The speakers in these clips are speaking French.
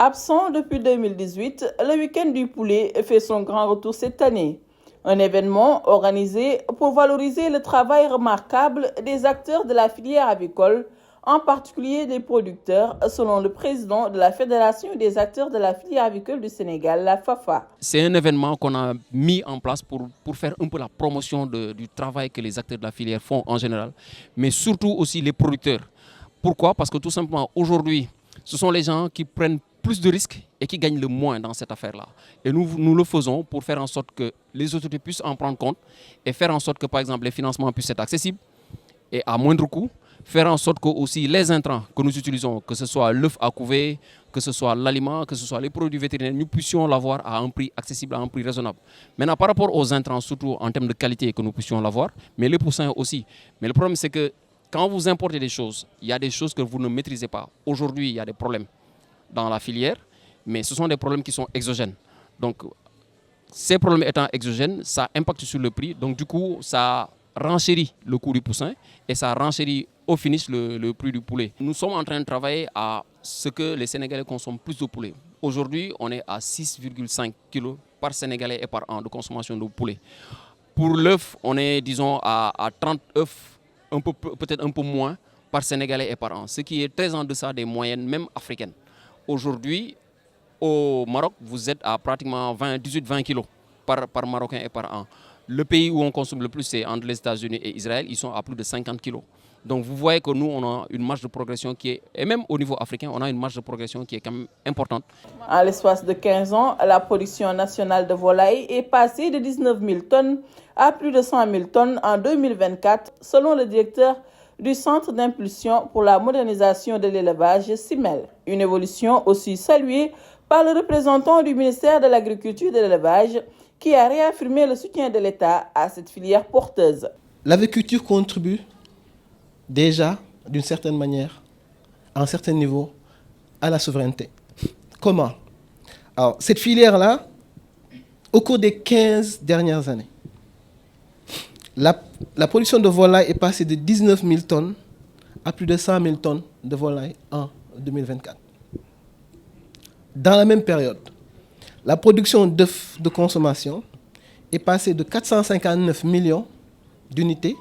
Absent depuis 2018, le week-end du poulet fait son grand retour cette année. Un événement organisé pour valoriser le travail remarquable des acteurs de la filière avicole, en particulier des producteurs, selon le président de la Fédération des acteurs de la filière avicole du Sénégal, la FAFA. C'est un événement qu'on a mis en place pour faire un peu la promotion du travail que les acteurs de la filière font en général, mais surtout aussi les producteurs. Pourquoi? Parce que tout simplement, aujourd'hui, ce sont les gens qui prennent plus de risques et qui gagnent le moins dans cette affaire-là. Et nous le faisons pour faire en sorte que les autorités puissent en prendre compte et faire en sorte que, par exemple, les financements puissent être accessibles et à moindre coût. Faire en sorte que aussi les intrants que nous utilisons, que ce soit l'œuf à couver, que ce soit l'aliment, que ce soit les produits vétérinaires, nous puissions l'avoir à un prix accessible, à un prix raisonnable. Maintenant, par rapport aux intrants, surtout en termes de qualité, que nous puissions l'avoir, mais les poussins aussi. Mais le problème, c'est que quand vous importez des choses, il y a des choses que vous ne maîtrisez pas. Aujourd'hui, il y a des problèmes dans la filière, mais ce sont des problèmes qui sont exogènes. Donc, ces problèmes étant exogènes, ça impacte sur le prix. Donc, du coup, ça renchérit le coût du poussin et ça renchérit au finish le prix du poulet. Nous sommes en train de travailler à ce que les Sénégalais consomment plus de poulet. Aujourd'hui, on est à 6,5 kg par Sénégalais et par an de consommation de poulet. Pour l'œuf, on est, disons, à 30 œufs, peut-être un peu moins par Sénégalais et par an, ce qui est très en deçà des moyennes, même africaines. Aujourd'hui, au Maroc, vous êtes à pratiquement 18-20 kg par Marocain et par an. Le pays où on consomme le plus, c'est entre les États-Unis et Israël. Ils sont à plus de 50 kg. Donc vous voyez que nous, on a une marge de progression qui est, et même au niveau africain, on a une marge de progression qui est quand même importante. En l'espace de 15 ans, la production nationale de volailles est passée de 19 000 tonnes à plus de 100 000 tonnes en 2024, selon le directeur du Centre d'impulsion pour la modernisation de l'élevage, CIMEL. Une évolution aussi saluée par le représentant du ministère de l'Agriculture et de l'Élevage qui a réaffirmé le soutien de l'État à cette filière porteuse. L'agriculture contribue déjà, d'une certaine manière, à un certain niveau, à la souveraineté. Comment? Alors, cette filière-là, au cours des 15 dernières années, la production de volailles est passée de 19 000 tonnes à plus de 100 000 tonnes de volailles en 2024. Dans la même période, la production d'œufs de consommation est passée de 459 millions d'unités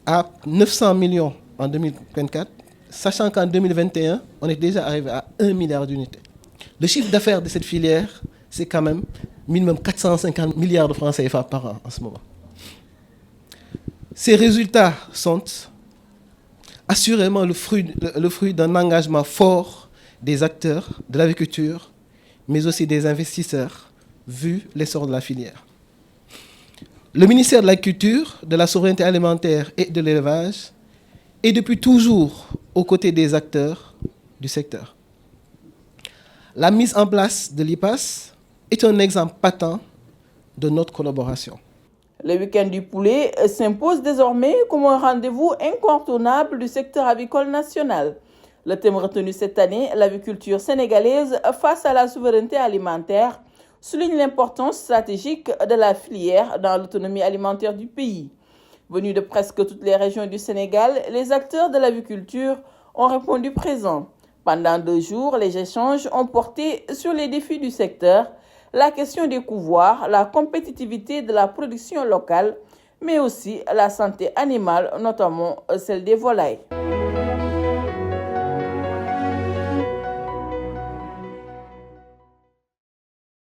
à 900 millions en 2024, sachant qu'en 2021, on est déjà arrivé à 1 milliard d'unités. Le chiffre d'affaires de cette filière, c'est quand même minimum 450 milliards de francs CFA par an en ce moment. Ces résultats sont assurément le fruit d'un engagement fort des acteurs de l'agriculture, mais aussi des investisseurs, vu l'essor de la filière. Le ministère de l'Agriculture, de la Souveraineté alimentaire et de l'Élevage est depuis toujours aux côtés des acteurs du secteur. La mise en place de l'IPAS est un exemple patent de notre collaboration. Le week-end du poulet s'impose désormais comme un rendez-vous incontournable du secteur avicole national. Le thème retenu cette année, l'aviculture sénégalaise face à la souveraineté alimentaire, souligne l'importance stratégique de la filière dans l'autonomie alimentaire du pays. Venus de presque toutes les régions du Sénégal, les acteurs de l'aviculture ont répondu présents. Pendant 2 jours, les échanges ont porté sur les défis du secteur, la question des couvoirs, la compétitivité de la production locale, mais aussi la santé animale, notamment celle des volailles.